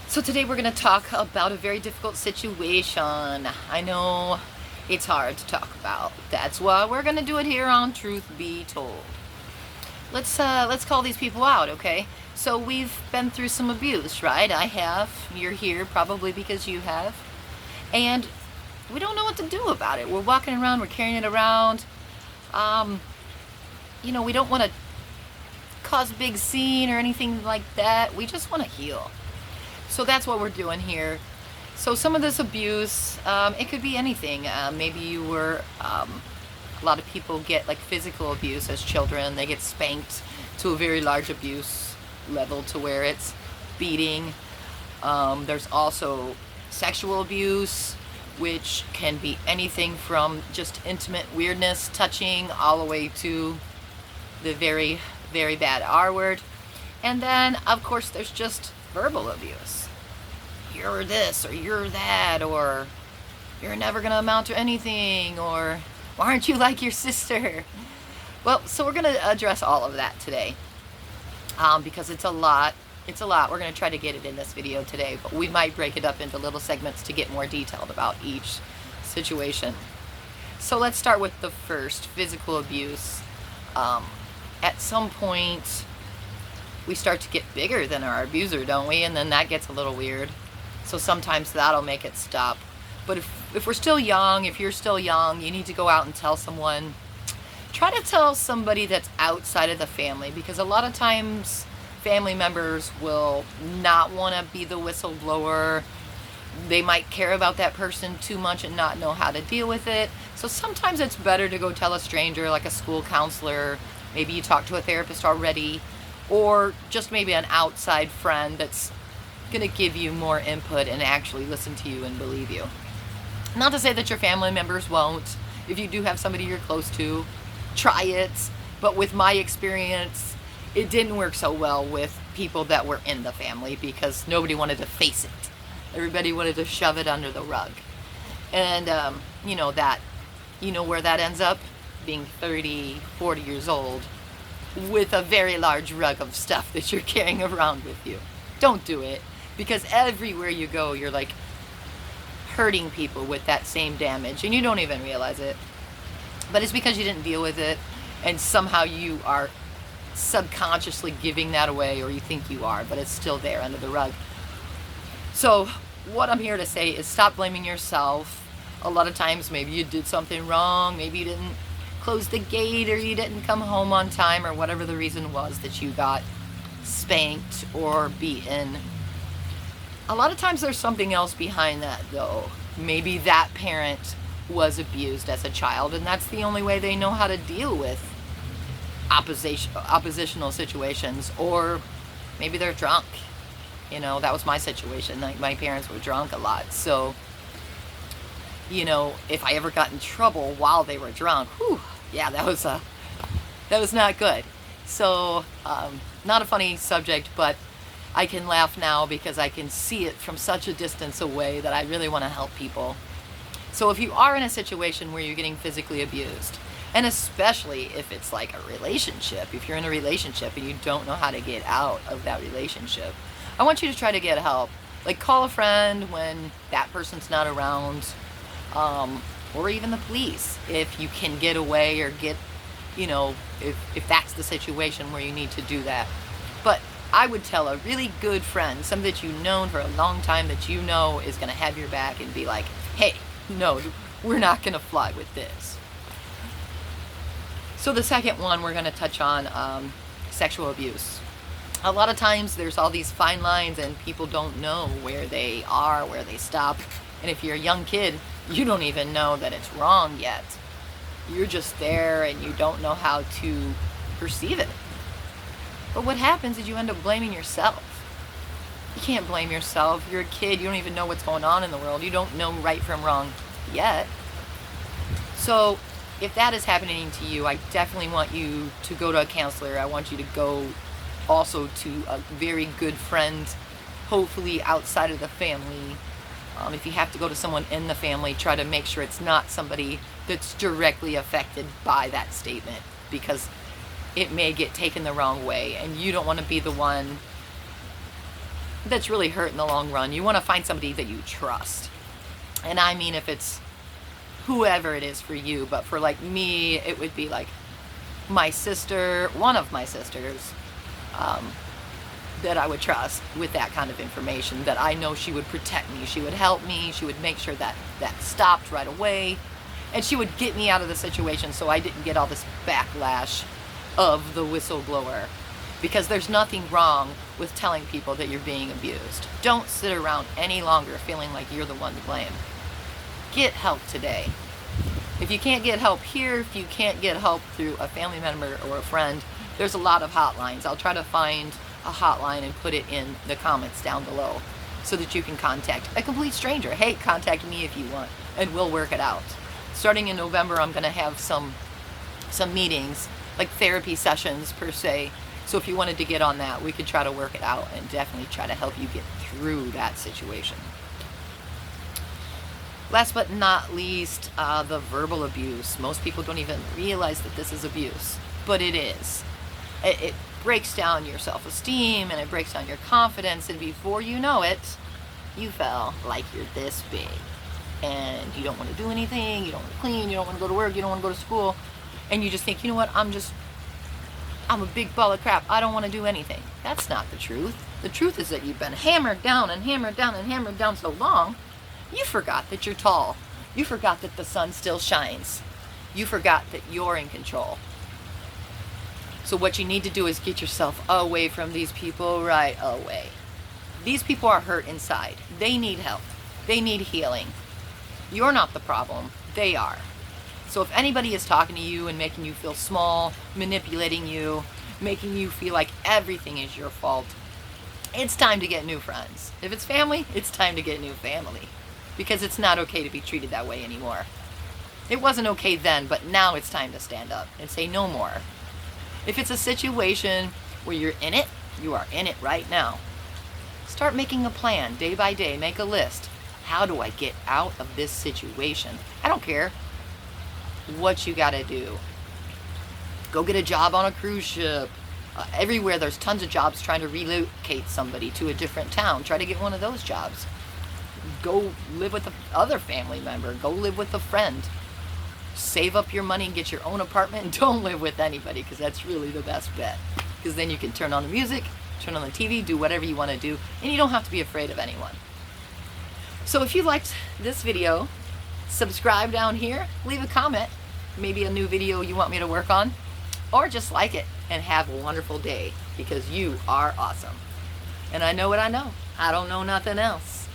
So today we're going to talk about a very difficult situation. I know it's hard to talk about. That's why we're going to do it here on Truth Be Told. Let's call these people out, okay? So we've been through some abuse, right? I have. You're here probably because you have. And we don't know what to do about it. We're walking around, we're carrying it around. We don't want to cause a big scene or anything like that. We just want to heal. So that's what we're doing here. So some of this abuse, it could be anything. Maybe you were, a lot of people get like physical abuse as children. They get spanked to a very large abuse level to where it's beating. There's also sexual abuse, which can be anything from just intimate weirdness, touching, all the way to the very, very bad R word. And then, of course, there's just verbal abuse. You're this, or you're that, or you're never gonna amount to anything, or why aren't you like your sister? Well, so we're gonna address all of that today, because it's a lot. It's a lot. We're gonna try to get it in this video today, but we might break it up into little segments to get more detailed about each situation. So let's start with the first, physical abuse. At some point, we start to get bigger than our abuser, don't we? And then that gets a little weird. So sometimes that'll make it stop. But if we're still young, if you're still young, you need to go out and tell someone. Try to tell somebody that's outside of the family, because a lot of times family members will not want to be the whistleblower. They might care about that person too much and not know how to deal with it. So sometimes it's better to go tell a stranger, like a school counselor. Maybe you talk to a therapist already, or just maybe an outside friend that's going to give you more input and actually listen to you and believe you. Not to say that your family members won't. If you do have somebody you're close to, try it. But with my experience, it didn't work so well with people that were in the family, because nobody wanted to face it. Everybody wanted to shove it under the rug. And where that ends up? Being 30, 40 years old with a very large rug of stuff that you're carrying around with you. Don't do it, because everywhere you go, you're like hurting people with that same damage, and you don't even realize it. But it's because you didn't deal with it, and somehow you are subconsciously giving that away, or you think you are, but it's still there under the rug. So what I'm here to say is stop blaming yourself. A lot of times maybe you did something wrong, maybe you didn't close the gate, or you didn't come home on time, or whatever the reason was that you got spanked or beaten. A lot of times there's something else behind that, though. Maybe that parent was abused as a child, and that's the only way they know how to deal with oppositional situations. Or maybe they're drunk. That was my situation. My parents were drunk a lot, so if I ever got in trouble while they were drunk, yeah, that was not good. So not a funny subject, but I can laugh now because I can see it from such a distance away that I really want to help people. So if you are in a situation where you're getting physically abused, and especially if it's like a relationship, if you're in a relationship and you don't know how to get out of that relationship, I want you to try to get help. Like, call a friend when that person's not around, or even the police if you can get away, or get, if that's the situation where you need to do that. But I would tell a really good friend, somebody that you've known for a long time, that you know is going to have your back, and be like, hey, no, we're not going to fly with this. So the second one we're going to touch on, sexual abuse. A lot of times there's all these fine lines, and people don't know where they are, where they stop. And if you're a young kid, you don't even know that it's wrong yet. You're just there, and you don't know how to perceive it. But what happens is you end up blaming yourself. You can't blame yourself. You're a kid. You don't even know what's going on in the world. You don't know right from wrong yet. So if that is happening to you, I definitely want you to go to a counselor. I want you to go also to a very good friend, hopefully outside of the family. If you have to go to someone in the family, try to make sure it's not somebody that's directly affected by that statement, because it may get taken the wrong way, and you don't want to be the one that's really hurt in the long run. You want to find somebody that you trust. And I mean, if it's whoever it is for you, but for like me, it would be like my sister, one of my sisters, that I would trust with that kind of information, that I know she would protect me, she would help me, she would make sure that that stopped right away, and she would get me out of the situation so I didn't get all this backlash of the whistleblower. Because there's nothing wrong with telling people that you're being abused. Don't sit around any longer feeling like you're the one to blame. Get help today. If you can't get help here, if you can't get help through a family member or a friend, there's a lot of hotlines. I'll try to find a hotline and put it in the comments down below so that you can contact a complete stranger. Hey, contact me if you want, and we'll work it out. Starting in November, I'm going to have some meetings, like therapy sessions per se. So if you wanted to get on that, we could try to work it out and definitely try to help you get through that situation. Last but not least, the verbal abuse. Most people don't even realize that this is abuse, but it is. It breaks down your self-esteem, and it breaks down your confidence, and before you know it, you feel like you're this big. And you don't want to do anything, you don't want to clean, you don't want to go to work, you don't want to go to school, and you just think, you know what, I'm a big ball of crap. I don't want to do anything. That's not the truth. The truth is that you've been hammered down and hammered down and hammered down so long, you forgot that you're tall. You forgot that the sun still shines. You forgot that you're in control. So what you need to do is get yourself away from these people right away. These people are hurt inside. They need help. They need healing. You're not the problem. They are. So if anybody is talking to you and making you feel small, manipulating you, making you feel like everything is your fault, it's time to get new friends. If it's family, it's time to get new family. Because it's not okay to be treated that way anymore. It wasn't okay then, but now it's time to stand up and say no more. If it's a situation where you're in it, you are in it right now. Start making a plan day by day. Make a list. How do I get out of this situation? I don't care what you gotta do. Go get a job on a cruise ship. Everywhere there's tons of jobs trying to relocate somebody to a different town. Try to get one of those jobs. Go live with the other family member. Go live with a friend. Save up your money and get your own apartment, and don't live with anybody, because that's really the best bet. Because then you can turn on the music, turn on the TV, do whatever you want to do, and you don't have to be afraid of anyone. So if you liked this video, subscribe down here, leave a comment, maybe a new video you want me to work on, or just like it and have a wonderful day, because you are awesome. And I know what I know. I don't know nothing else.